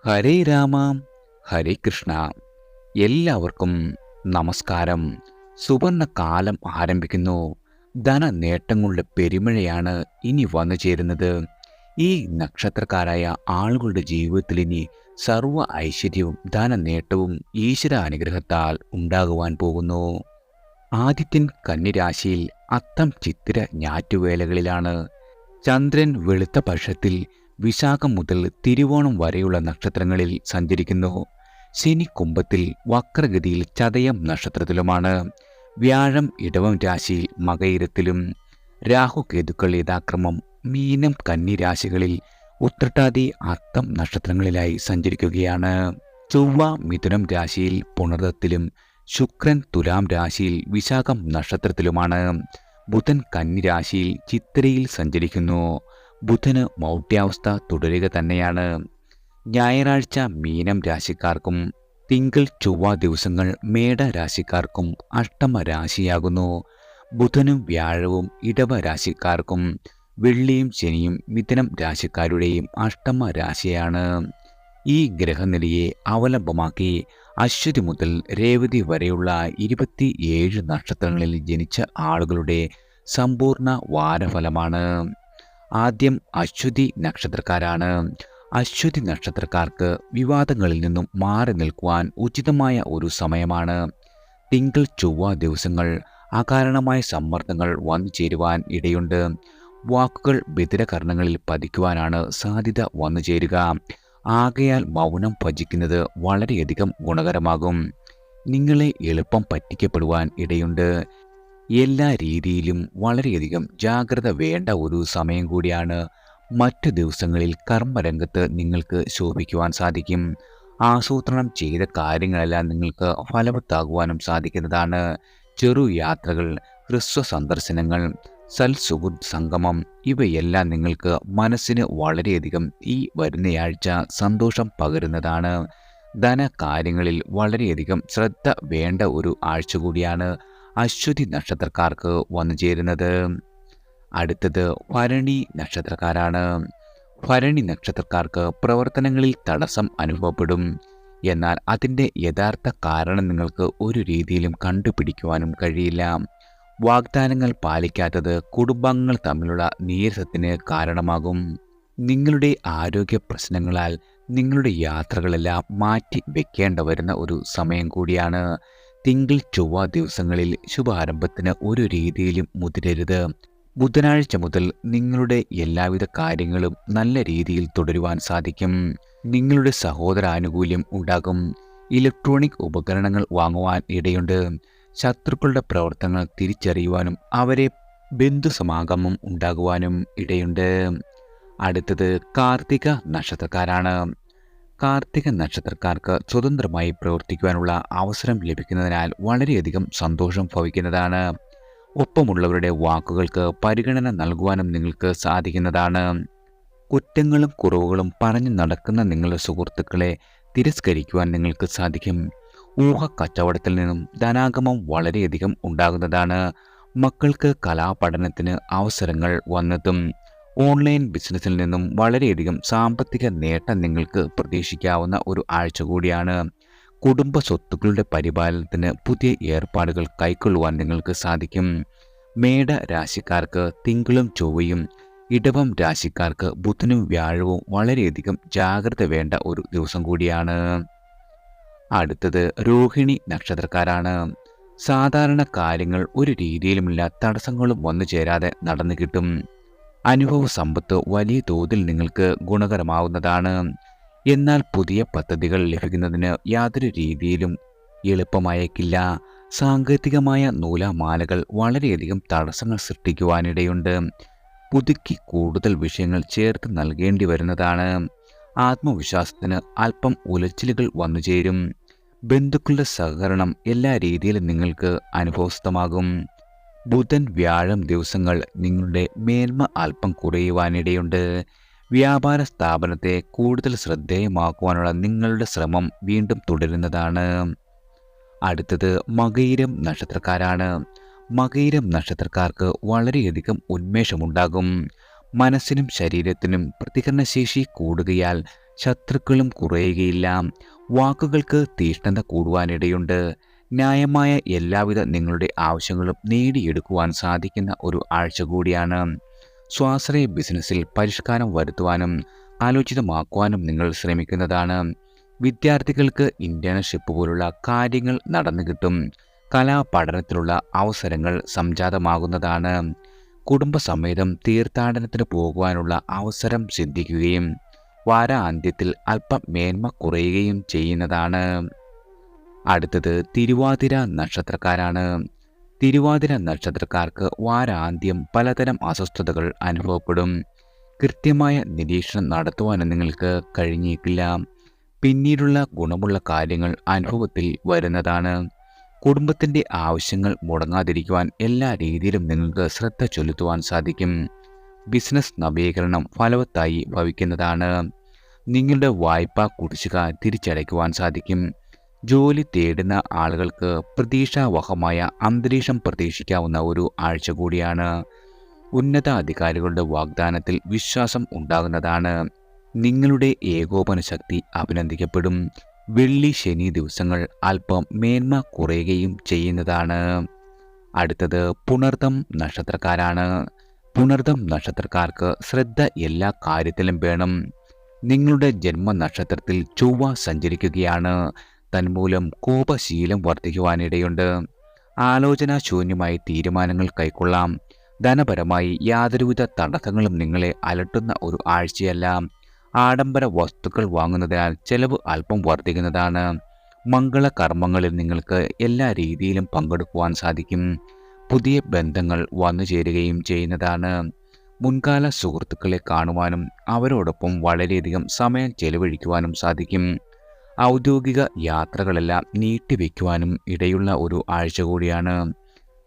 ഹരേ രാമ ഹരേ കൃഷ്ണ. എല്ലാവർക്കും നമസ്കാരം. സുവർണ കാലം ആരംഭിക്കുന്നു. ധന നേട്ടങ്ങളുടെ പെരുമഴയാണ് ഇനി വന്നു ചേരുന്നത്. ഈ നക്ഷത്രക്കാരായ ആളുകളുടെ ജീവിതത്തിൽ ഇനി സർവ്വ ഐശ്വര്യവും ധന നേട്ടവും ഈശ്വര അനുഗ്രഹത്താൽ ഉണ്ടാകുവാൻ പോകുന്നു. ആദിത്യൻ കന്നിരാശിയിൽ അത്തം ചിത്തിര ഞാറ്റുവേലകളിലാണ്. ചന്ദ്രൻ വെളുത്ത പക്ഷത്തിൽ വിശാഖം മുതൽ തിരുവോണം വരെയുള്ള നക്ഷത്രങ്ങളിൽ സഞ്ചരിക്കുന്നു. ശനി കുംഭത്തിൽ വക്രഗതിയിൽ ചതയം നക്ഷത്രത്തിലുമാണ്. വ്യാഴം ഇടവം രാശിയിൽ മകയിരത്തിലും. രാഹുകേതുക്കൾ യഥാക്രമം മീനം കന്നി രാശികളിൽ ഉത്രട്ടാതി അത്തം നക്ഷത്രങ്ങളിലായി സഞ്ചരിക്കുകയാണ്. ചൊവ്വ മിഥുനം രാശിയിൽ പുണർദത്തിലും ശുക്രൻ തുലാം രാശിയിൽ വിശാഖം നക്ഷത്രത്തിലുമാണ്. ബുധൻ കന്നി രാശിയിൽ ചിത്തിരയിൽ സഞ്ചരിക്കുന്നു. ബുധന് മൗഢ്യാവസ്ഥ തുടരുക തന്നെയാണ്. ഞായറാഴ്ച മീനം രാശിക്കാർക്കും തിങ്കൾ ചൊവ്വ ദിവസങ്ങൾ മേട രാശിക്കാർക്കും അഷ്ടമ രാശിയാകുന്നു. ബുധനും വ്യാഴവും ഇടവ രാശിക്കാർക്കും വെള്ളിയും ശനിയും മിഥുനം രാശിക്കാരുടെയും അഷ്ടമ രാശിയാണ്. ഈ ഗ്രഹനിലയെ അവലംബമാക്കി അശ്വതി മുതൽ രേവതി വരെയുള്ള 27 നക്ഷത്രങ്ങളിൽ ജനിച്ച ആളുകളുടെ സമ്പൂർണ്ണ വാരഫലമാണ്. ആദ്യം അശ്വതി നക്ഷത്രക്കാരാണ്. അശ്വതി നക്ഷത്രക്കാർക്ക് വിവാദങ്ങളിൽ നിന്നും മാറി നിൽക്കുവാൻ ഉചിതമായ ഒരു സമയമാണ്. തിങ്കൾ ചൊവ്വ ദിവസങ്ങൾ അകാരണമായ സമ്മർദ്ദങ്ങൾ വന്നു ചേരുവാൻ ഇടയുണ്ട്. വാക്കുകൾ ബധിരകർണങ്ങളിൽ പതിക്കുവാനാണ് സാധ്യത വന്നു ചേരുക. ആകയാൽ മൗനം ഭജിക്കുന്നത് വളരെയധികം ഗുണകരമാകും. നിങ്ങളെ എളുപ്പം പറ്റിക്കപ്പെടുവാൻ ഇടയുണ്ട്. എല്ലാ രീതിയിലും വളരെയധികം ജാഗ്രത വേണ്ട ഒരു സമയം കൂടിയാണ്. മറ്റു ദിവസങ്ങളിൽ കർമ്മരംഗത്ത് നിങ്ങൾക്ക് ശോഭിക്കുവാൻ സാധിക്കും. ആസൂത്രണം ചെയ്ത കാര്യങ്ങളെല്ലാം നിങ്ങൾക്ക് ഫലവത്താകുവാനും സാധിക്കുന്നതാണ്. ചെറു യാത്രകൾ, ഹ്രസ്വ സന്ദർശനങ്ങൾ, സൽസുഹൃദ് സംഗമം ഇവയെല്ലാം നിങ്ങൾക്ക് മനസ്സിന് വളരെയധികം ഈ വരുന്നയാഴ്ച സന്തോഷം പകരുന്നതാണ്. ധനകാര്യങ്ങളിൽ വളരെയധികം ശ്രദ്ധ വേണ്ട ഒരു ആഴ്ച കൂടിയാണ് അശ്വതി നക്ഷത്രക്കാർക്ക് വന്നു ചേരുന്നത്. അടുത്തത് ഭരണി നക്ഷത്രക്കാരാണ്. ഭരണി നക്ഷത്രക്കാർക്ക് പ്രവർത്തനങ്ങളിൽ തടസ്സം അനുഭവപ്പെടും. എന്നാൽ അതിൻ്റെ യഥാർത്ഥ കാരണം നിങ്ങൾക്ക് ഒരു രീതിയിലും കണ്ടുപിടിക്കുവാനും കഴിയില്ല. വാഗ്ദാനങ്ങൾ പാലിക്കാത്തത് കുടുംബാംഗങ്ങൾ തമ്മിലുള്ള നീരസത്തിന് കാരണമാകും. നിങ്ങളുടെ ആരോഗ്യ പ്രശ്നങ്ങളാൽ നിങ്ങളുടെ യാത്രകളെല്ലാം മാറ്റി വെക്കേണ്ട വരുന്ന ഒരു സമയം കൂടിയാണ്. തിങ്കൾ ചൊവ്വ ദിവസങ്ങളിൽ ശുഭാരംഭത്തിന് ഒരു രീതിയിലും മുതിരരുത്. ബുധനാഴ്ച മുതൽ നിങ്ങളുടെ എല്ലാവിധ കാര്യങ്ങളും നല്ല രീതിയിൽ തുടരുവാൻ സാധിക്കും. നിങ്ങളുടെ സഹോദരാനുകൂല്യം ഉണ്ടാകും. ഇലക്ട്രോണിക് ഉപകരണങ്ങൾ വാങ്ങുവാൻ ഇടയുണ്ട്. ശത്രുക്കളുടെ പ്രവർത്തനങ്ങൾ തിരിച്ചറിയുവാനും അവരെ ബന്ധുസമാഗമം ഉണ്ടാകുവാനും ഇടയുണ്ട്. അടുത്തത് കാർത്തിക നക്ഷത്രക്കാരാണ്. കാർത്തിക നക്ഷത്രക്കാർക്ക് സ്വതന്ത്രമായി പ്രവർത്തിക്കുവാനുള്ള അവസരം ലഭിക്കുന്നതിനാൽ വളരെയധികം സന്തോഷം ഭവിക്കുന്നതാണ്. ഒപ്പമുള്ളവരുടെ വാക്കുകൾക്ക് പരിഗണന നൽകുവാനും നിങ്ങൾക്ക് സാധിക്കുന്നതാണ്. കുറ്റങ്ങളും കുറവുകളും പറഞ്ഞു നടക്കുന്ന നിങ്ങളുടെ സുഹൃത്തുക്കളെ തിരസ്കരിക്കുവാൻ നിങ്ങൾക്ക് സാധിക്കും. ഊഹ കച്ചവടത്തിൽ നിന്നും ധനാഗമം വളരെയധികം ഉണ്ടാകുന്നതാണ്. മക്കൾക്ക് കലാപഠനത്തിന് അവസരങ്ങൾ വന്നെത്തും. ഓൺലൈൻ ബിസിനസ്സിൽ നിന്നും വളരെയധികം സാമ്പത്തിക നേട്ടം നിങ്ങൾക്ക് പ്രതീക്ഷിക്കാവുന്ന ഒരു ആഴ്ച കൂടിയാണ്. കുടുംബ സ്വത്തുക്കളുടെ പരിപാലനത്തിന് പുതിയ ഏർപ്പാടുകൾ കൈക്കൊള്ളുവാൻ നിങ്ങൾക്ക് സാധിക്കും. മേട രാശിക്കാർക്ക് തിങ്കളും ചൊവ്വയും, ഇടവം രാശിക്കാർക്ക് ബുധനും വ്യാഴവും വളരെയധികം ജാഗ്രത വേണ്ട ഒരു ദിവസം കൂടിയാണ്. അടുത്തത് രോഹിണി നക്ഷത്രക്കാരാണ്. സാധാരണ കാര്യങ്ങൾ ഒരു രീതിയിലുമില്ല തടസ്സങ്ങളും വന്നു ചേരാതെ നടന്നു കിട്ടും. അനുഭവ സമ്പത്ത് വലിയ തോതിൽ നിങ്ങൾക്ക് ഗുണകരമാവുന്നതാണ്. എന്നാൽ പുതിയ പദ്ധതികൾ ലഭിക്കുന്നതിന് യാതൊരു രീതിയിലും എളുപ്പമായേക്കില്ല. സാങ്കേതികമായ നൂലാമാലകൾ വളരെയധികം തടസ്സങ്ങൾ സൃഷ്ടിക്കുവാനിടയുണ്ട്. പുതുക്കി കൂടുതൽ വിഷയങ്ങൾ ചേർത്ത് നൽകേണ്ടി വരുന്നതാണ്. ആത്മവിശ്വാസത്തിന് അല്പം ഉലച്ചിലുകൾ വന്നുചേരും. ബന്ധുക്കളുടെ സഹകരണം എല്ലാ രീതിയിലും നിങ്ങൾക്ക് അനുഭവസ്ഥമാകും. ബുധൻ വ്യാഴം ദിവസങ്ങൾ നിങ്ങളുടെ മേന്മ അല്പം കുറയുവാനിടയുണ്ട്. വ്യാപാര സ്ഥാപനത്തെ കൂടുതൽ ശ്രദ്ധേയമാക്കുവാനുള്ള നിങ്ങളുടെ ശ്രമം വീണ്ടും തുടരുന്നതാണ്. അടുത്തത് മകയിരം നക്ഷത്രക്കാരാണ്. മകയിരം നക്ഷത്രക്കാർക്ക് വളരെയധികം ഉന്മേഷമുണ്ടാകും. മനസ്സിനും ശരീരത്തിനും പ്രതികരണശേഷി കൂടുകയാൽ ശത്രുക്കളും കുറയുകയില്ല. വാക്കുകൾക്ക് തീഷ്ണത കൂടുവാനിടയുണ്ട്. ന്യായമായ എല്ലാവിധ നിങ്ങളുടെ ആവശ്യങ്ങളും നേടിയെടുക്കുവാൻ സാധിക്കുന്ന ഒരു ആഴ്ച കൂടിയാണ്. സ്വാശ്രയ ബിസിനസ്സിൽ പരിഷ്കാരം വരുത്തുവാനും ആലോചിതമാക്കുവാനും നിങ്ങൾ ശ്രമിക്കുന്നതാണ്. വിദ്യാർത്ഥികൾക്ക് ഇന്റേൺഷിപ്പ് പോലുള്ള കാര്യങ്ങൾ നടന്നു കിട്ടും. കലാപഠനത്തിലുള്ള അവസരങ്ങൾ സംജാതമാകുന്നതാണ്. കുടുംബസമേതം തീർത്ഥാടനത്തിന് പോകുവാനുള്ള അവസരം സിദ്ധിക്കുകയും വാരാന്ത്യത്തിൽ അല്പം മേന്മ കുറയുകയും ചെയ്യുന്നതാണ്. അടുത്തത് തിരുവാതിര നക്ഷത്രക്കാരാണ്. തിരുവാതിര നക്ഷത്രക്കാർക്ക് വാരാന്ത്യം പലതരം അസ്വസ്ഥതകൾ അനുഭവപ്പെടും. കൃത്യമായ നിരീക്ഷണം നടത്തുവാനും നിങ്ങൾക്ക് കഴിഞ്ഞേക്കില്ല. പിന്നീടുള്ള ഗുണമുള്ള കാര്യങ്ങൾ അനുഭവത്തിൽ വരുന്നതാണ്. കുടുംബത്തിൻ്റെ ആവശ്യങ്ങൾ മുടങ്ങാതിരിക്കുവാൻ എല്ലാ രീതിയിലും നിങ്ങൾക്ക് ശ്രദ്ധ ചെലുത്തുവാൻ സാധിക്കും. ബിസിനസ് നവീകരണം ഫലവത്തായി ഭവിക്കുന്നതാണ്. നിങ്ങളുടെ വായ്പാ കുടിശ്ശിക തിരിച്ചടയ്ക്കുവാൻ സാധിക്കും. ജോലി തേടുന്ന ആളുകൾക്ക് പ്രതീക്ഷാവഹമായ അന്തരീക്ഷം പ്രതീക്ഷിക്കാവുന്ന ഒരു ആഴ്ച കൂടിയാണ്. ഉന്നത അധികാരികളുടെ വാഗ്ദാനത്തിൽ വിശ്വാസം ഉണ്ടാകുന്നതാണ്. നിങ്ങളുടെ ഏകോപന ശക്തി അഭിനന്ദിക്കപ്പെടും. വെള്ളി ശനി ദിവസങ്ങൾ അല്പം മേന്മ കുറയുകയും ചെയ്യുന്നതാണ്. അടുത്തത് പുണർദം നക്ഷത്രക്കാരാണ്. പുണർദം നക്ഷത്രക്കാർക്ക് ശ്രദ്ധ എല്ലാ കാര്യത്തിലും വേണം. നിങ്ങളുടെ ജന്മനക്ഷത്രത്തിൽ ചൊവ്വ സഞ്ചരിക്കുകയാണ്. തന്മൂലം കോപശീലം വർദ്ധിക്കുവാനിടയുണ്ട്. ആലോചനാശൂന്യമായി തീരുമാനങ്ങൾ കൈക്കൊള്ളാം. ധനപരമായി യാതൊരുവിധ തടസ്സങ്ങളും നിങ്ങളെ അലട്ടുന്ന ഒരു ആഴ്ചയല്ല. ആഡംബര വസ്തുക്കൾ വാങ്ങുന്നതിനാൽ ചെലവ് അല്പം വർദ്ധിക്കുന്നതാണ്. മംഗളകർമ്മങ്ങളിൽ നിങ്ങൾക്ക് എല്ലാ രീതിയിലും പങ്കെടുക്കുവാൻ സാധിക്കും. പുതിയ ബന്ധങ്ങൾ വന്നു ചേരുകയും ചെയ്യുന്നതാണ്. മുൻകാല സുഹൃത്തുക്കളെ കാണുവാനും അവരോടൊപ്പം വളരെയധികം സമയം ചെലവഴിക്കുവാനും സാധിക്കും. ഔദ്യോഗിക യാത്രകളെല്ലാം നീട്ടിവെക്കുവാനും ഇടയുള്ള ഒരു ആഴ്ച കൂടിയാണ്.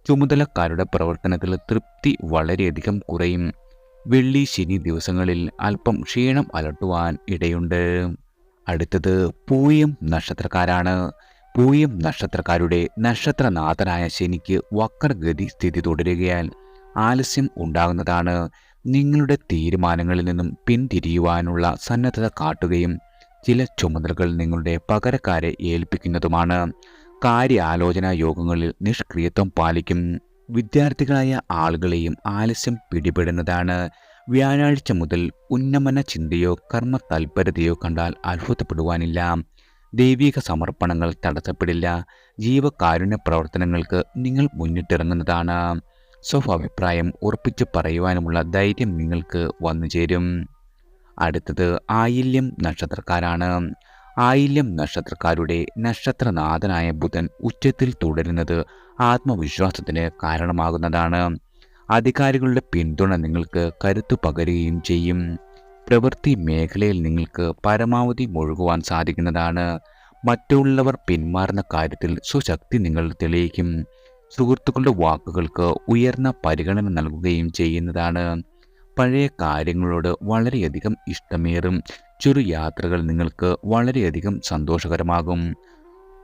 ചുമതലക്കാരുടെ പ്രവർത്തനത്തിൽ തൃപ്തി വളരെയധികം കുറയും. വെള്ളി ശനി ദിവസങ്ങളിൽ അല്പം ക്ഷീണം അലട്ടുവാൻ ഇടയുണ്ട്. അടുത്തത് പൂയം നക്ഷത്രക്കാരാണ്. പൂയം നക്ഷത്രക്കാരുടെ നക്ഷത്രനാഥനായ ശനിക്ക് വക്രഗതി സ്ഥിതി തുടരുകയാൽ ആലസ്യം ഉണ്ടാകുന്നതാണ്. നിങ്ങളുടെ തീരുമാനങ്ങളിൽ നിന്നും പിന്തിരിയുവാനുള്ള സന്നദ്ധത കാട്ടുകയും ചില ചുമതലകൾ നിങ്ങളുടെ പകരക്കാരെ ഏൽപ്പിക്കുന്നതുമാണ്. കാര്യാലോചനാ യോഗങ്ങളിൽ നിഷ്ക്രിയത്വം പാലിക്കും. വിദ്യാർത്ഥികളായ ആളുകളെയും ആലസ്യം പിടിപെടുന്നതാണ്. വ്യാഴാഴ്ച മുതൽ ഉന്നമന ചിന്തയോ കർമ്മ തൽപരതയോ കണ്ടാൽ അത്ഭുതപ്പെടുവാനില്ല. ദൈവിക സമർപ്പണങ്ങൾ തടസ്സപ്പെടില്ല. ജീവകാരുണ്യ പ്രവർത്തനങ്ങൾക്ക് നിങ്ങൾ മുന്നിട്ടിറങ്ങുന്നതാണ്. സ്വഭിപ്രായം ഉറപ്പിച്ച് പറയുവാനുമുള്ള ധൈര്യം നിങ്ങൾക്ക് വന്നു ചേരും. അടുത്തത് ആയില്യം നക്ഷത്രക്കാരാണ്. ആയില്യം നക്ഷത്രക്കാരുടെ നക്ഷത്രനാഥനായ ബുധൻ ഉച്ചത്തിൽ തുടരുന്നത് ആത്മവിശ്വാസത്തിന് കാരണമാകുന്നതാണ്. അധികാരികളുടെ പിന്തുണ നിങ്ങൾക്ക് കരുത്തു പകരുകയും ചെയ്യും. പ്രവൃത്തി മേഖലയിൽ നിങ്ങൾക്ക് പരമാവധി മുഴുകുവാൻ സാധിക്കുന്നതാണ്. മറ്റുള്ളവർ പിന്മാറുന്ന കാര്യത്തിൽ സ്വശക്തി നിങ്ങൾ തെളിയിക്കും. സുഹൃത്തുക്കളുടെ വാക്കുകൾക്ക് ഉയർന്ന പരിഗണന നൽകുകയും ചെയ്യുന്നതാണ്. പഴയ കാര്യങ്ങളോട് വളരെയധികം ഇഷ്ടമേറും. ചെറു യാത്രകൾ നിങ്ങൾക്ക് വളരെയധികം സന്തോഷകരമാകും.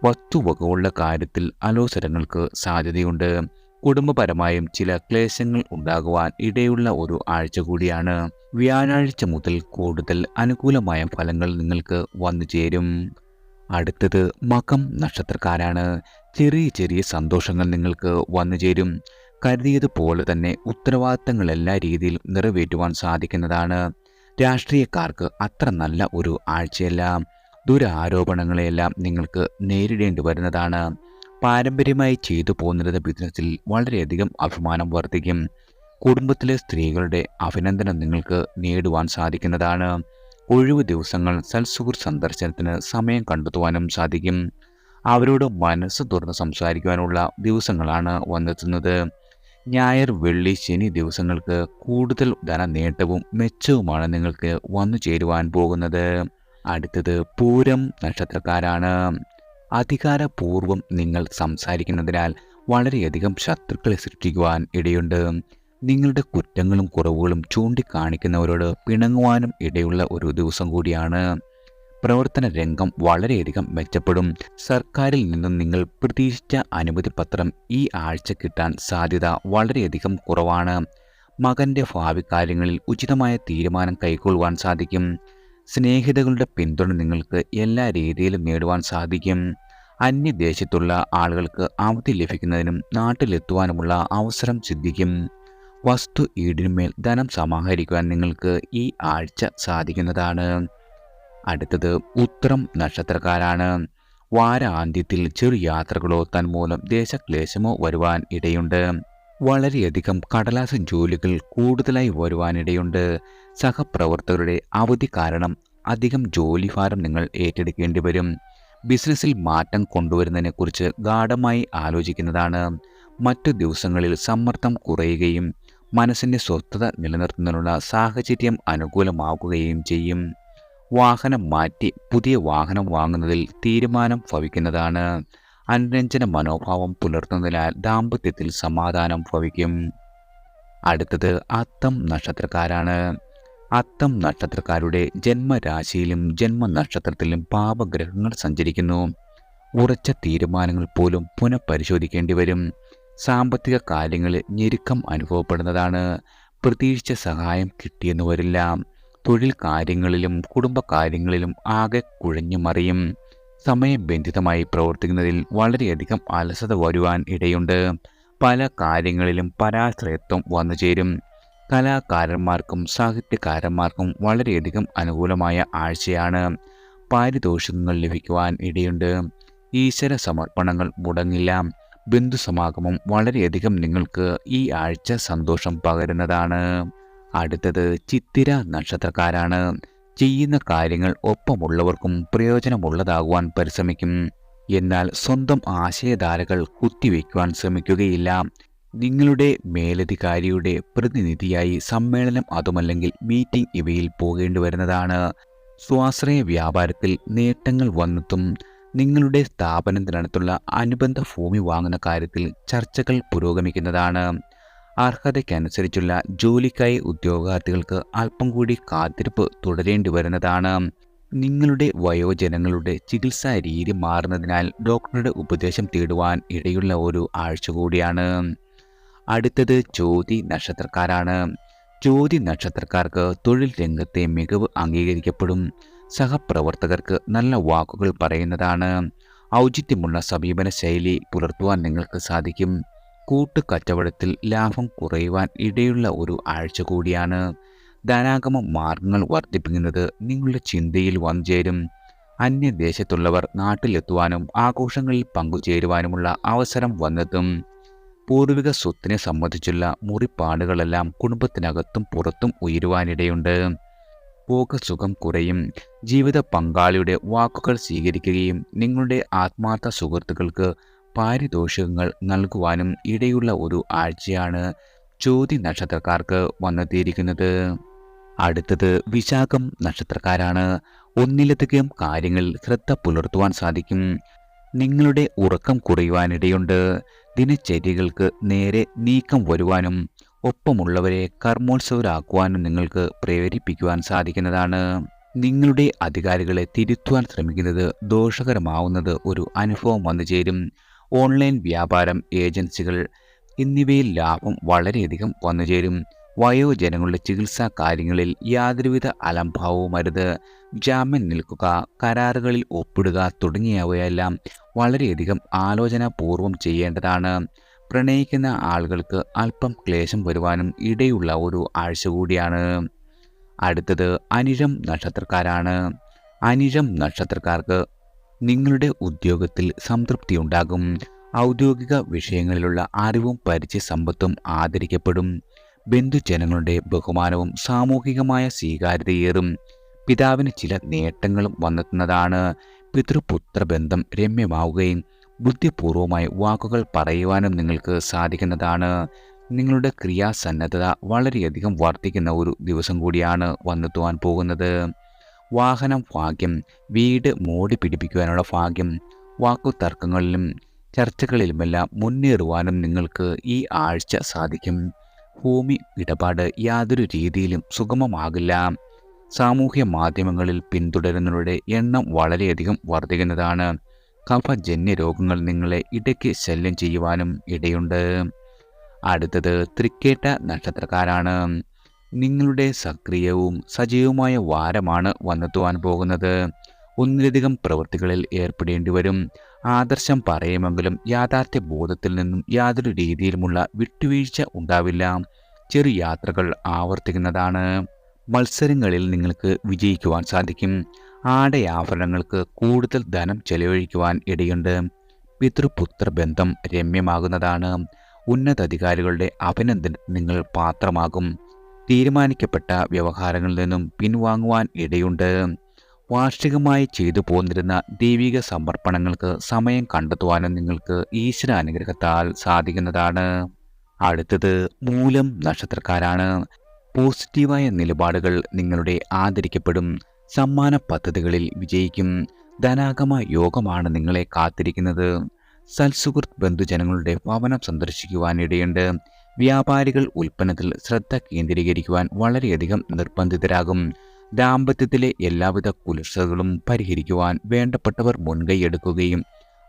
വസ്തുവകകളുടെ കാര്യത്തിൽ അലോസരങ്ങൾക്ക് സാധ്യതയുണ്ട്. കുടുംബപരമായും ചില ക്ലേശങ്ങൾ ഉണ്ടാകുവാൻ ഇടയുള്ള ഒരു ആഴ്ച കൂടിയാണ്. വ്യാഴാഴ്ച മുതൽ കൂടുതൽ അനുകൂലമായ ഫലങ്ങൾ നിങ്ങൾക്ക് വന്നു ചേരും. അടുത്തത് മകം നക്ഷത്രക്കാരാണ്. ചെറിയ ചെറിയ സന്തോഷങ്ങൾ നിങ്ങൾക്ക് വന്നു ചേരും. കരുതിയതുപോലെ തന്നെ ഉത്തരവാദിത്തങ്ങൾ എല്ലാ രീതിയിലും നിറവേറ്റുവാൻ സാധിക്കുന്നതാണ്. രാഷ്ട്രീയക്കാർക്ക് അത്ര നല്ല ഒരു ആഴ്ചയല്ല. ദുരാരോപണങ്ങളെയെല്ലാം നിങ്ങൾക്ക് നേരിടേണ്ടി വരുന്നതാണ്. പാരമ്പര്യമായി ചെയ്തു പോന്നിരുന്ന ബിസിനസ്സിൽ വളരെയധികം അഭിമാനം വർദ്ധിക്കും. കുടുംബത്തിലെ സ്ത്രീകളുടെ അഭിനന്ദനം നിങ്ങൾക്ക് നേടുവാൻ സാധിക്കുന്നതാണ്. ഒഴിവു ദിവസങ്ങൾ സൽസുഹൃത്ത് സന്ദർശനത്തിന് സമയം കണ്ടെത്തുവാനും സാധിക്കും. അവരോട് മനസ്സ് തുറന്ന് സംസാരിക്കുവാനുള്ള ദിവസങ്ങളാണ് വന്നെത്തുന്നത്. ഞായർ വെള്ളി ശനി ദിവസങ്ങൾക്ക് കൂടുതൽ ധനനേട്ടവും മെച്ചവുമാണ് നിങ്ങൾക്ക് വന്നു ചേരുവാൻ പോകുന്നത്. അടുത്തത് പൂരം നക്ഷത്രക്കാരാണ്. അധികാരപൂർവം നിങ്ങൾ സംസാരിക്കുന്നതിനാൽ വളരെയധികം ശത്രുക്കളെ സൃഷ്ടിക്കുവാൻ ഇടയുണ്ട്. നിങ്ങളുടെ കുറ്റങ്ങളും കുറവുകളും ചൂണ്ടിക്കാണിക്കുന്നവരോട് പിണങ്ങുവാനും ഇടയുള്ള ഒരു ദിവസം കൂടിയാണ്. പ്രവർത്തന രംഗം വളരെയധികം മെച്ചപ്പെടും. സർക്കാരിൽ നിന്നും നിങ്ങൾ പ്രതീക്ഷിച്ച അനുമതി പത്രം ഈ ആഴ്ച കിട്ടാൻ സാധ്യത വളരെയധികം കുറവാണ്. മകൻ്റെ ഭാവി കാര്യങ്ങളിൽ ഉചിതമായ തീരുമാനം കൈക്കൊള്ളുവാൻ സാധിക്കും. സ്നേഹിതകളുടെ പിന്തുണ നിങ്ങൾക്ക് എല്ലാ രീതിയിലും നേടുവാൻ സാധിക്കും. അന്യദേശത്തുള്ള ആളുകൾക്ക് അവധി ലഭിക്കുന്നതിനും നാട്ടിലെത്തുവാനുമുള്ള അവസരം സിദ്ധിക്കും. വസ്തു ഈടിന്മേൽ ധനം സമാഹരിക്കുവാൻ നിങ്ങൾക്ക് ഈ ആഴ്ച സാധിക്കുന്നതാണ്. അടുത്തത് ഉത്രം നക്ഷത്രക്കാരാണ്. വാരാന്ത്യത്തിൽ ചെറു യാത്രകളോ തന്മൂലം ദേശക്ലേശമോ വരുവാൻ ഇടയുണ്ട്. വളരെയധികം കടലാസ് ജോലികൾ കൂടുതലായി വരുവാനിടയുണ്ട്. സഹപ്രവർത്തകരുടെ അവധി കാരണം അധികം ജോലിഭാരം നിങ്ങൾ ഏറ്റെടുക്കേണ്ടി വരും. ബിസിനസ്സിൽ മാറ്റം കൊണ്ടുവരുന്നതിനെക്കുറിച്ച് ഗാഢമായി ആലോചിക്കുന്നതാണ്. മറ്റു ദിവസങ്ങളിൽ സമ്മർദ്ദം കുറയുകയും മനസ്സിൻ്റെ സ്വസ്ഥത നിലനിർത്തുന്നതിനുള്ള സാഹചര്യം അനുകൂലമാകുകയും ചെയ്യും. വാഹനം മാറ്റി പുതിയ വാഹനം വാങ്ങുന്നതിൽ തീരുമാനം ഭവിക്കുന്നതാണ്. അനുരഞ്ജന മനോഭാവം പുലർത്തുന്നതിനാൽ ദാമ്പത്യത്തിൽ സമാധാനം ഭവിക്കും. അടുത്തത് അത്തം നക്ഷത്രക്കാരാണ്. അത്തം നക്ഷത്രക്കാരുടെ ജന്മരാശിയിലും ജന്മനക്ഷത്രത്തിലും പാപഗ്രഹങ്ങൾ സഞ്ചരിക്കുന്നു. ഉറച്ച തീരുമാനങ്ങൾ പോലും പുനഃപരിശോധിക്കേണ്ടി വരും. സാമ്പത്തിക കാര്യങ്ങളിൽ ഞെരുക്കം അനുഭവപ്പെടുന്നതാണ്. പ്രതീക്ഷിച്ച സഹായം കിട്ടിയെന്ന് വരില്ല. തൊഴിൽ കാര്യങ്ങളിലും കുടുംബകാര്യങ്ങളിലും ആകെ കുഴഞ്ഞു മറിയും. സമയബന്ധിതമായി പ്രവർത്തിക്കുന്നതിൽ വളരെയധികം അലസത വരുവാൻ ഇടയുണ്ട്. പല കാര്യങ്ങളിലും പരാശ്രയത്വം വന്നു ചേരും. കലാകാരന്മാർക്കും സാഹിത്യകാരന്മാർക്കും വളരെയധികം അനുകൂലമായ ആഴ്ചയാണ്. പാരിതോഷികങ്ങൾ ലഭിക്കുവാൻ ഇടയുണ്ട്. ഈശ്വര സമർപ്പണങ്ങൾ മുടങ്ങില്ല. ബന്ധുസമാഗമം വളരെയധികം നിങ്ങൾക്ക് ഈ ആഴ്ച സന്തോഷം പകരുന്നതാണ്. അടുത്തത് ചിത്തിര നക്ഷത്രക്കാരാണ്. ചെയ്യുന്ന കാര്യങ്ങൾ ഒപ്പമുള്ളവർക്കും പ്രയോജനമുള്ളതാകുവാൻ പരിശ്രമിക്കും. എന്നാൽ സ്വന്തം ആശയധാരകൾ കുത്തിവെക്കുവാൻ ശ്രമിക്കുകയില്ല. നിങ്ങളുടെ മേലധികാരിയുടെ പ്രതിനിധിയായി സമ്മേളനം അതുമല്ലെങ്കിൽ മീറ്റിംഗ് ഇവയിൽ പോകേണ്ടി വരുന്നതാണ്. സ്വാശ്രയ വ്യാപാരത്തിൽ നേട്ടങ്ങൾ വന്നെത്തും. നിങ്ങളുടെ സ്ഥാപനത്തിനടുത്തുള്ള അനുബന്ധ ഭൂമി വാങ്ങുന്ന കാര്യത്തിൽ ചർച്ചകൾ പുരോഗമിക്കുന്നതാണ്. അർഹതയ്ക്കനുസരിച്ചുള്ള ജോലിക്കായി ഉദ്യോഗാർത്ഥികൾക്ക് അല്പം കൂടി കാത്തിരിപ്പ് തുടരേണ്ടി വരുന്നതാണ്. നിങ്ങളുടെ വയോജനങ്ങളുടെ ചികിത്സാ രീതി മാറുന്നതിനാൽ ഡോക്ടറുടെ ഉപദേശം തേടുവാൻ ഇടയുള്ള ഒരു ആഴ്ച കൂടിയാണ്. അടുത്തത് ചോതി നക്ഷത്രക്കാരാണ്. ചോതി നക്ഷത്രക്കാർക്ക് തൊഴിൽ രംഗത്തെ മികവ് അംഗീകരിക്കപ്പെടും. സഹപ്രവർത്തകർക്ക് നല്ല വാക്കുകൾ പറയുന്നതാണ്. ഔചിത്യമുള്ള സമീപന ശൈലി പുലർത്തുവാൻ നിങ്ങൾക്ക് സാധിക്കും. കൂട്ടുകച്ചവടത്തിൽ ലാഭം കുറയുവാൻ ഇടയുള്ള ഒരു ആഴ്ച കൂടിയാണ്. ധനാഗമ മാർഗങ്ങൾ വർദ്ധിപ്പിക്കുന്നത് നിങ്ങളുടെ ചിന്തയിൽ വന്നു ചേരും. അന്യദേശത്തുള്ളവർ നാട്ടിലെത്തുവാനും ആഘോഷങ്ങളിൽ പങ്കുചേരുവാനുമുള്ള അവസരം വന്നെത്തും. പൂർവിക സ്വത്തിനെ സംബന്ധിച്ചുള്ള മുറിപ്പാടുകളെല്ലാം കുടുംബത്തിനകത്തും പുറത്തും ഉയരുവാനിടയുണ്ട്. ഭോഗസുഖം കുറയും. ജീവിത പങ്കാളിയുടെ വാക്കുകൾ സ്വീകരിക്കുകയും നിങ്ങളുടെ ആത്മാർത്ഥ സുഹൃത്തുക്കൾക്ക് പാരിതോഷികങ്ങൾ നൽകുവാനും ഇടയുള്ള ഒരു ആഴ്ചയാണ് ചോതി നക്ഷത്രക്കാർക്ക് വന്നെത്തിയിരിക്കുന്നത്. അടുത്തത് വിശാഖം നക്ഷത്രക്കാരാണ്. ഒന്നിലധികം കാര്യങ്ങളിൽ ശ്രദ്ധ പുലർത്തുവാൻ സാധിക്കും. നിങ്ങളുടെ ഉറക്കം കുറയുവാനിടയുണ്ട്. ദിനചര്യകൾക്ക് നേരെ നീക്കം വരുവാനും ഒപ്പമുള്ളവരെ കർമ്മോത്സവരാക്കുവാനും നിങ്ങൾക്ക് പ്രേരിപ്പിക്കുവാൻ സാധിക്കുന്നതാണ്. നിങ്ങളുടെ അധികാരികളെ തിരുത്തുവാൻ ശ്രമിക്കുന്നത് ദോഷകരമാവുന്നത് ഒരു അനുഭവം വന്നു ചേരും. ഓൺലൈൻ വ്യാപാരം, ഏജൻസികൾ എന്നിവയിൽ ലാഭം വളരെയധികം വന്നുചേരും. വയോജനങ്ങളുടെ ചികിത്സാ കാര്യങ്ങളിൽ യാതൊരുവിധ അലംഭാവവും അരുത്. ജാമ്യം നിൽക്കുക, കരാറുകളിൽ ഒപ്പിടുക തുടങ്ങിയവയെല്ലാം വളരെയധികം ആലോചനാപൂർവം ചെയ്യേണ്ടതാണ്. പ്രണയിക്കുന്ന ആളുകൾക്ക് അല്പം ക്ലേശം വരുവാനും ഇടയുള്ള ഒരു ആഴ്ച കൂടിയാണ്. അടുത്തത് അനിഴം നക്ഷത്രക്കാരാണ്. അനിഴം നക്ഷത്രക്കാർക്ക് നിങ്ങളുടെ ഉദ്യോഗത്തിൽ സംതൃപ്തിയുണ്ടാകും. ഔദ്യോഗിക വിഷയങ്ങളിലുള്ള അറിവും പരിചയ സമ്പത്തും ആദരിക്കപ്പെടും. ബന്ധുജനങ്ങളുടെ ബഹുമാനവും സാമൂഹികമായ സ്വീകാര്യതയേറും. പിതാവിന് ചില നേട്ടങ്ങളും വന്നെത്തുന്നതാണ്. പിതൃപുത്ര ബന്ധം രമ്യമാവുകയും ബുദ്ധിപൂർവമായി വാക്കുകൾ പറയുവാനും നിങ്ങൾക്ക് സാധിക്കുന്നതാണ്. നിങ്ങളുടെ ക്രിയാസന്നദ്ധത വളരെയധികം വർദ്ധിക്കുന്ന ഒരു ദിവസം കൂടിയാണ് വന്നെത്തുവാൻ പോകുന്നത്. വാഹനം ഭാഗ്യം, വീട് മോടി പിടിപ്പിക്കുവാനുള്ള ഭാഗ്യം, വാക്കുതർക്കങ്ങളിലും ചർച്ചകളിലുമെല്ലാം മുന്നേറുവാനും നിങ്ങൾക്ക് ഈ ആഴ്ച സാധിക്കും. ഭൂമി ഇടപാട് യാതൊരു രീതിയിലും സുഗമമാകില്ല. സാമൂഹ്യ മാധ്യമങ്ങളിൽ പിന്തുടരുന്നവരുടെ എണ്ണം വളരെയധികം വർദ്ധിക്കുന്നതാണ്. കഫജന്യ രോഗങ്ങൾ നിങ്ങളെ ഇടയ്ക്ക് ശല്യം ചെയ്യുവാനും ഇടയുണ്ട്. അടുത്തത് തൃക്കേട്ട നക്ഷത്രക്കാരാണ്. നിങ്ങളുടെ സക്രിയവും സജീവമായ വാരമാണ് വന്നെത്തുവാൻ പോകുന്നത്. ഒന്നിലധികം പ്രവൃത്തികളിൽ ഏർപ്പെടേണ്ടി വരും. ആദർശം പറയുമെങ്കിലും യാഥാർത്ഥ്യ ബോധത്തിൽ നിന്നും യാതൊരു രീതിയിലുമുള്ള വിട്ടുവീഴ്ച ഉണ്ടാവില്ല. ചെറു യാത്രകൾ ആവർത്തിക്കുന്നതാണ്. മത്സരങ്ങളിൽ നിങ്ങൾക്ക് വിജയിക്കുവാൻ സാധിക്കും. ആടയാഭരണങ്ങൾക്ക് കൂടുതൽ ധനം ചെലവഴിക്കുവാൻ ഇടയുണ്ട്. പിതൃപുത്ര ബന്ധം രമ്യമാകുന്നതാണ്. ഉന്നതാധികാരികളുടെ അഭിനന്ദനം നിങ്ങൾ പാത്രമാകും. തീരുമാനിക്കപ്പെട്ട വ്യവഹാരങ്ങളിൽ നിന്നും പിൻവാങ്ങുവാൻ ഇടയുണ്ട്. വാർഷികമായി ചെയ്തു പോന്നിരുന്ന ദൈവിക സമർപ്പണങ്ങൾക്ക് സമയം കണ്ടെത്തുവാനും നിങ്ങൾക്ക് ഈശ്വര അനുഗ്രഹത്താൽ സാധിക്കുന്നതാണ്. അടുത്തത് മൂലം നക്ഷത്രക്കാരാണ്. പോസിറ്റീവായ നിലപാടുകൾ നിങ്ങളുടെ ആദരിക്കപ്പെടും. സമ്മാന പദ്ധതികളിൽ വിജയിക്കും. ധനാഗമ യോഗമാണ് നിങ്ങളെ കാത്തിരിക്കുന്നത്. സൽസുഹൃത്ത് ബന്ധുജനങ്ങളുടെ ഭവനം സന്ദർശിക്കുവാനിടയുണ്ട്. വ്യാപാരികൾ ഉൽപ്പന്നത്തിൽ ശ്രദ്ധ കേന്ദ്രീകരിക്കുവാൻ വളരെയധികം നിർബന്ധിതരാകും. ദാമ്പത്യത്തിലെ എല്ലാവിധ കുലർച്ചകളും പരിഹരിക്കുവാൻ വേണ്ടപ്പെട്ടവർ മുൻകൈയെടുക്കുകയും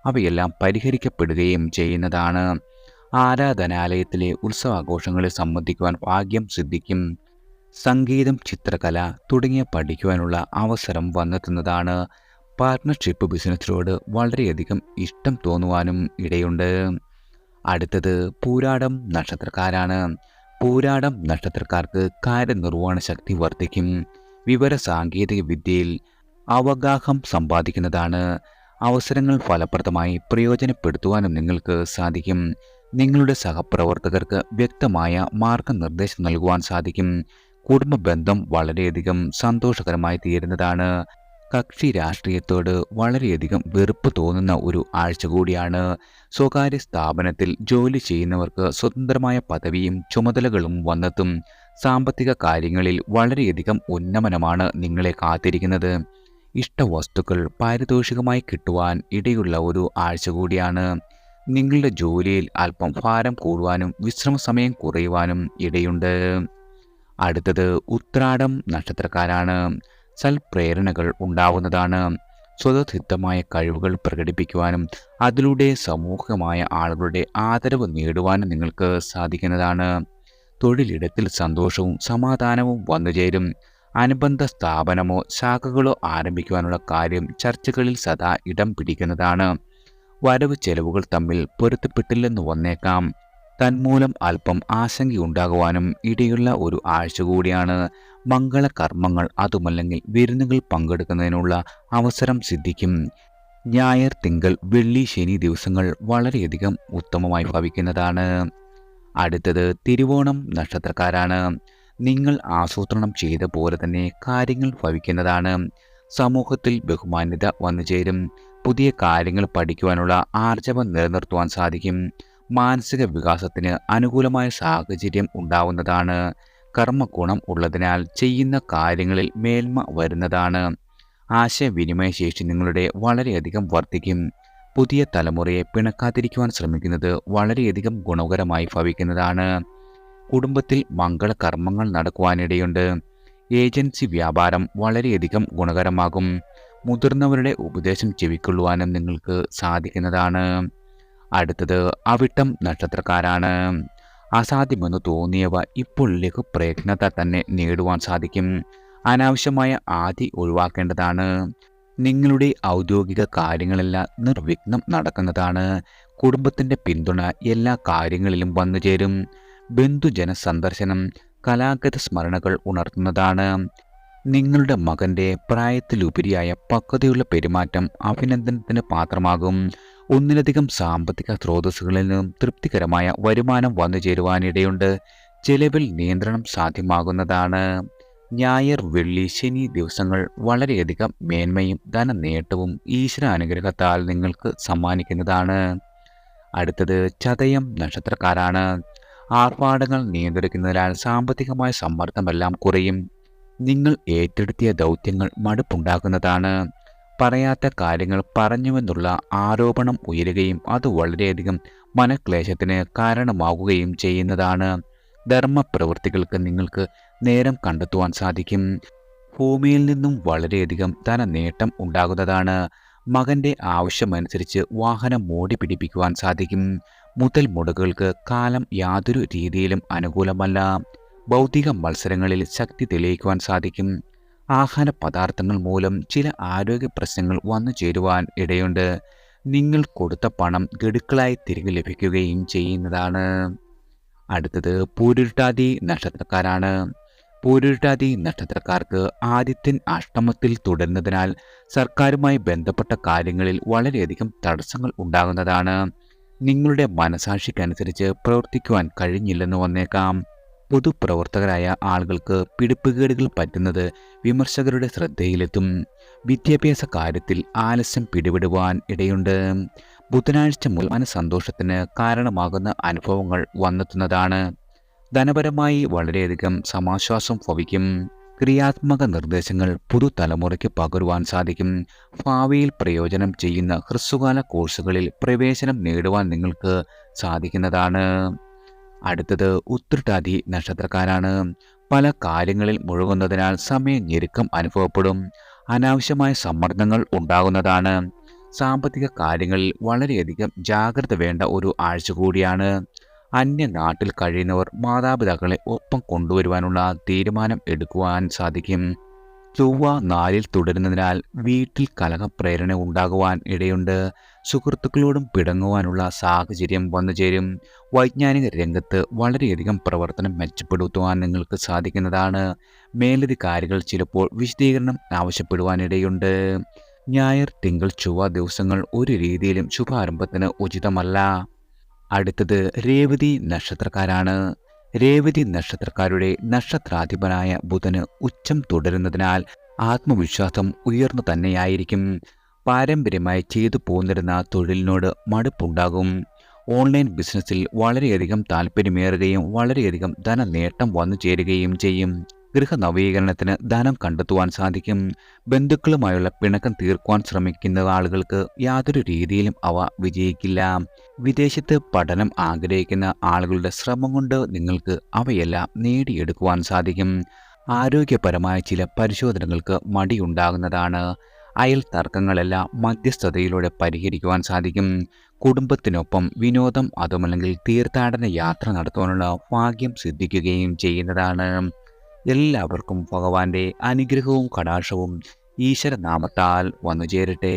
അവയെല്ലാം പരിഹരിക്കപ്പെടുകയും ചെയ്യുന്നതാണ്. ആരാധനാലയത്തിലെ ഉത്സവാഘോഷങ്ങളിൽ സംബന്ധിക്കുവാൻ ഭാഗ്യം സിദ്ധിക്കും. സംഗീതം, ചിത്രകല തുടങ്ങിയ പഠിക്കുവാനുള്ള അവസരം വന്നെത്തുന്നതാണ്. പാർട്ട്ണർഷിപ്പ് ബിസിനസ്സിനോട് വളരെയധികം ഇഷ്ടം തോന്നുവാനും ഇടയുണ്ട്. അടുത്തത് പൂരാടം നക്ഷത്രക്കാരാണ്. പൂരാടം നക്ഷത്രക്കാർക്ക് കാര്യനിർവഹണ ശക്തി വർദ്ധിക്കും. വിവര സാങ്കേതിക വിദ്യയിൽ അവഗാഹം സമ്പാദിക്കുന്നതാണ്. അവസരങ്ങൾ ഫലപ്രദമായി പ്രയോജനപ്പെടുത്തുവാനും നിങ്ങൾക്ക് സാധിക്കും. നിങ്ങളുടെ സഹപ്രവർത്തകർക്ക് വ്യക്തമായ മാർഗനിർദ്ദേശം നൽകുവാൻ സാധിക്കും. കുടുംബ ബന്ധം വളരെയധികം സന്തോഷകരമായി തീരുന്നതാണ്. കക്ഷി രാഷ്ട്രീയത്തോട് വളരെയധികം വെറുപ്പ് തോന്നുന്ന ഒരു ആഴ്ച കൂടിയാണ്. സ്വകാര്യ സ്ഥാപനത്തിൽ ജോലി ചെയ്യുന്നവർക്ക് സ്വതന്ത്രമായ പദവിയും ചുമതലകളും വന്നെത്തും. സാമ്പത്തിക കാര്യങ്ങളിൽ വളരെയധികം ഉന്നമനമാണ് നിങ്ങളെ കാത്തിരിക്കുന്നത്. ഇഷ്ടവസ്തുക്കൾ പാരിതോഷികമായി കിട്ടുവാൻ ഇടയുള്ള ഒരു ആഴ്ച കൂടിയാണ്. നിങ്ങളുടെ ജോലിയിൽ അല്പം ഭാരം കൂടുവാനും വിശ്രമ സമയം കുറയുവാനും ഇടയുണ്ട്. അടുത്തത് ഉത്രാടം നക്ഷത്രക്കാരാണ്. സൽപ്രേരണകൾ ഉണ്ടാവുന്നതാണ്. സ്വതസിദ്ധമായ കഴിവുകൾ പ്രകടിപ്പിക്കുവാനും അതിലൂടെ സമൂഹമായ ആളുകളുടെ ആദരവ് നേടുവാനും നിങ്ങൾക്ക് സാധിക്കുന്നതാണ്. തൊഴിലിടത്തിൽ സന്തോഷവും സമാധാനവും വന്നുചേരും. അനുബന്ധ സ്ഥാപനമോ ശാഖകളോ ആരംഭിക്കുവാനുള്ള കാര്യം ചർച്ചകളിൽ സദാ ഇടം പിടിക്കുന്നതാണ്. വരവ് ചെലവുകൾ തമ്മിൽ പൊരുത്തപ്പെട്ടില്ലെന്ന് വന്നേക്കാം. തന്മൂലം അല്പം ആശങ്കയുണ്ടാകുവാനും ഇടയുള്ള ഒരു ആഴ്ച കൂടിയാണ്. മംഗളകർമ്മങ്ങൾ അതുമല്ലെങ്കിൽ വിരുന്നുകൾ പങ്കെടുക്കുന്നതിനുള്ള അവസരം സിദ്ധിക്കും. ഞായർ, തിങ്കൾ, വെള്ളി, ശനി ദിവസങ്ങൾ വളരെയധികം ഉത്തമമായി ഭവിക്കുന്നതാണ്. അടുത്തത് തിരുവോണം നക്ഷത്രക്കാരാണ്. നിങ്ങൾ ആസൂത്രണം ചെയ്ത പോലെ തന്നെ കാര്യങ്ങൾ ഭവിക്കുന്നതാണ്. സമൂഹത്തിൽ ബഹുമാന്യത വന്നുചേരും. പുതിയ കാര്യങ്ങൾ പഠിക്കുവാനുള്ള ആർജവം നിലനിർത്തുവാൻ സാധിക്കും. മാനസിക വികാസത്തിന് അനുകൂലമായ സാഹചര്യം ഉണ്ടാവുന്നതാണ്. കർമ്മഗുണം ഉള്ളതിനാൽ ചെയ്യുന്ന കാര്യങ്ങളിൽ മേന്മ വരുന്നതാണ്. ആശയവിനിമയ ശേഷി നിങ്ങളുടെ വളരെയധികം വർദ്ധിക്കും. പുതിയ തലമുറയെ പിണക്കാതിരിക്കുവാൻ ശ്രമിക്കുന്നത് വളരെയധികം ഗുണകരമായി ഭവിക്കുന്നതാണ്. കുടുംബത്തിൽ മംഗളകർമ്മങ്ങൾ നടക്കുവാനിടയുണ്ട്. ഏജൻസി വ്യാപാരം വളരെയധികം ഗുണകരമാകും. മുതിർന്നവരുടെ ഉപദേശം ചെവിക്കൊള്ളുവാനും നിങ്ങൾക്ക് സാധിക്കുന്നതാണ്. അടുത്തത് അവിട്ടം നക്ഷത്രക്കാരാണ്. അസാധ്യമെന്ന് തോന്നിയവ ഇപ്പോൾ ലഘുപ്രയത്നത്താൽ തന്നെ നേടുവാൻ സാധിക്കും. അനാവശ്യമായ ആദി ഒഴിവാക്കേണ്ടതാണ്. നിങ്ങളുടെ ഔദ്യോഗിക കാര്യങ്ങളെല്ലാം നിർവിഘ്നം നടക്കുന്നതാണ്. കുടുംബത്തിൻ്റെ പിന്തുണ എല്ലാ കാര്യങ്ങളിലും വന്നുചേരും. ബന്ധുജന സന്ദർശനം കലാഗത സ്മരണകൾ ഉണർത്തുന്നതാണ്. നിങ്ങളുടെ മകൻ്റെ പ്രായത്തിലുപരിയായ പക്വതയുള്ള പെരുമാറ്റം അഭിനന്ദനത്തിന് പാത്രമാകും. ഒന്നിലധികം സാമ്പത്തിക സ്രോതസ്സുകളിൽ നിന്നും തൃപ്തികരമായ വരുമാനം വന്നുചേരുവാനിടയുണ്ട്. ചെലവിൽ നിയന്ത്രണം സാധ്യമാകുന്നതാണ്. ഞായർ, വെള്ളി, ശനി ദിവസങ്ങൾ വളരെയധികം മേന്മയും ധനനേട്ടവും ഈശ്വര അനുഗ്രഹത്താൽ നിങ്ങൾക്ക് സമ്മാനിക്കുന്നതാണ്. അടുത്തത് ചതയം നക്ഷത്രക്കാരാണ്. ആർഭാടങ്ങൾ നിയന്ത്രിക്കുന്നതിനാൽ സാമ്പത്തികമായ സമ്മർദ്ദമെല്ലാം കുറയും. നിങ്ങൾ ഏറ്റെടുത്തിയ ദൗത്യങ്ങൾ മടുപ്പുണ്ടാക്കുന്നതാണ്. പറയാത്ത കാര്യങ്ങൾ പറഞ്ഞുവെന്നുള്ള ആരോപണം ഉയരുകയും അത് വളരെയധികം മനക്ലേശത്തിന് കാരണമാകുകയും ചെയ്യുന്നതാണ്. ധർമ്മപ്രവൃത്തികൾക്ക് നിങ്ങൾക്ക് നേരം കണ്ടെത്തുവാൻ സാധിക്കും. ഭൂമിയിൽ നിന്നും വളരെയധികം ധനനേട്ടം ഉണ്ടാകുന്നതാണ്. മകൻ്റെ ആവശ്യമനുസരിച്ച് വാഹനം മോടി പിടിപ്പിക്കുവാൻ സാധിക്കും. മുതൽ മുടക്കുകൾക്ക് കാലം യാതൊരു രീതിയിലും അനുകൂലമല്ല. ഭൗതിക മത്സരങ്ങളിൽ ശക്തി തെളിയിക്കുവാൻ സാധിക്കും. ആഹാര പദാർത്ഥങ്ങൾ മൂലം ചില ആരോഗ്യ പ്രശ്നങ്ങൾ വന്നു ചേരുവാൻ ഇടയുണ്ട്. നിങ്ങൾ കൊടുത്ത പണം ഗഡുക്കളായി തിരികെ ലഭിക്കുകയും ചെയ്യുന്നതാണ്. അടുത്തത് പൂരുരുട്ടാതി നക്ഷത്രക്കാരാണ്. പൂരുരുട്ടാതി നക്ഷത്രക്കാർക്ക് ആദിത്യൻ അഷ്ടമത്തിൽ തുടരുന്നതിനാൽ സർക്കാരുമായി ബന്ധപ്പെട്ട കാര്യങ്ങളിൽ വളരെയധികം തടസ്സങ്ങൾ ഉണ്ടാകുന്നതാണ്. നിങ്ങളുടെ മനസാക്ഷിക്കനുസരിച്ച് പ്രവർത്തിക്കുവാൻ കഴിഞ്ഞില്ലെന്ന് വന്നേക്കാം. പൊതുപ്രവർത്തകരായ ആളുകൾക്ക് പിടിപ്പുകേടുകൾ പറ്റുന്നത് വിമർശകരുടെ ശ്രദ്ധയിലെത്തും. വിദ്യാഭ്യാസ കാര്യത്തിൽ ആലസ്യം പിടിപെടുവാൻ ഇടയുണ്ട്. ബുധനാഴ്ച മുതൽ മനസന്തോഷത്തിന് കാരണമാകുന്ന അനുഭവങ്ങൾ വന്നെത്തുന്നതാണ്. ധനപരമായി വളരെയധികം സമാശ്വാസം ഭവിക്കും. ക്രിയാത്മക നിർദ്ദേശങ്ങൾ പുതുതലമുറയ്ക്ക് പകരുവാൻ സാധിക്കും. ഭാവിയിൽ പ്രയോജനം ചെയ്യുന്ന ഹ്രസ്വകാല കോഴ്സുകളിൽ പ്രവേശനം നേടുവാൻ നിങ്ങൾക്ക് സാധിക്കുന്നതാണ്. അടുത്തത് ഉത്രട്ടാതി നക്ഷത്രക്കാരാണ്. പല കാര്യങ്ങളിൽ മുഴുകുന്നതിനാൽ സമയഞെരുക്കം അനുഭവപ്പെടും. അനാവശ്യമായ സമ്മർദ്ദങ്ങൾ ഉണ്ടാകുന്നതാണ്. സാമ്പത്തിക കാര്യങ്ങളിൽ വളരെയധികം ജാഗ്രത വേണ്ട ഒരു ആഴ്ച കൂടിയാണ്. അന്യനാട്ടിൽ കഴിയുന്നവർ മാതാപിതാക്കളെ ഒപ്പം കൊണ്ടുവരുവാനുള്ള തീരുമാനം എടുക്കുവാൻ സാധിക്കും. ചൊവ്വ 4-ൽ തുടരുന്നതിനാൽ വീട്ടിൽ കലഹപ്രേരണ ഉണ്ടാകുവാൻ ഇടയുണ്ട്. സുഹൃത്തുക്കളോടും പിണങ്ങുവാനുള്ള സാഹചര്യം വന്നുചേരും. വൈജ്ഞാനിക രംഗത്ത് വളരെയധികം പ്രവർത്തനം മെച്ചപ്പെടുത്തുവാൻ നിങ്ങൾക്ക് സാധിക്കുന്നതാണ്. മേലധികാരികൾ ചിലപ്പോൾ വിശദീകരണം ആവശ്യപ്പെടുവാനിടയുണ്ട്. ഞായർ, തിങ്കൾ, ചൊവ്വ ദിവസങ്ങൾ ഒരു രീതിയിലും ശുഭാരംഭത്തിന് ഉചിതമല്ല. അടുത്തത് രേവതി നക്ഷത്രക്കാരാണ്. രേവതി നക്ഷത്രക്കാരുടെ നക്ഷത്രാധിപനായ ബുധന് ഉച്ചം തുടരുന്നതിനാൽ ആത്മവിശ്വാസം ഉയർന്നു തന്നെയായിരിക്കും. പാരമ്പര്യമായി ചെയ്തു പോന്നിരുന്ന തൊഴിലിനോട് മടുപ്പുണ്ടാകും. ഓൺലൈൻ ബിസിനസ്സിൽ വളരെയധികം താല്പര്യമേറുകയും വളരെയധികം ധനനേട്ടം വന്നു ചേരുകയും ചെയ്യും. ഗൃഹനവീകരണത്തിന് ധനം കണ്ടെത്തുവാൻ സാധിക്കും. ബന്ധുക്കളുമായുള്ള പിണക്കം തീർക്കുവാൻ ശ്രമിക്കുന്ന ആളുകൾക്ക് യാതൊരു രീതിയിലും അവ വിജയിക്കില്ല. വിദേശത്ത് പഠനം ആഗ്രഹിക്കുന്ന ആളുകളുടെ ശ്രമം കൊണ്ട് നിങ്ങൾക്ക് അവയെല്ലാം നേടിയെടുക്കുവാൻ സാധിക്കും. ആരോഗ്യപരമായ ചില പരിശോധനകൾക്ക് മടിയുണ്ടാകുന്നതാണ്. അയൽ തർക്കങ്ങളെല്ലാം മധ്യസ്ഥതയിലൂടെ പരിഹരിക്കുവാൻ സാധിക്കും. കുടുംബത്തിനൊപ്പം വിനോദം അതുമല്ലെങ്കിൽ തീർത്ഥാടന യാത്ര നടത്തുവാനുള്ള ഭാഗ്യം സിദ്ധിക്കുകയും ചെയ്യുന്നതാണ്. എല്ലാവർക്കും ഭഗവാന്റെ അനുഗ്രഹവും കടാക്ഷവും ഈശ്വരനാമത്താൽ വന്നു ചേരട്ടെ.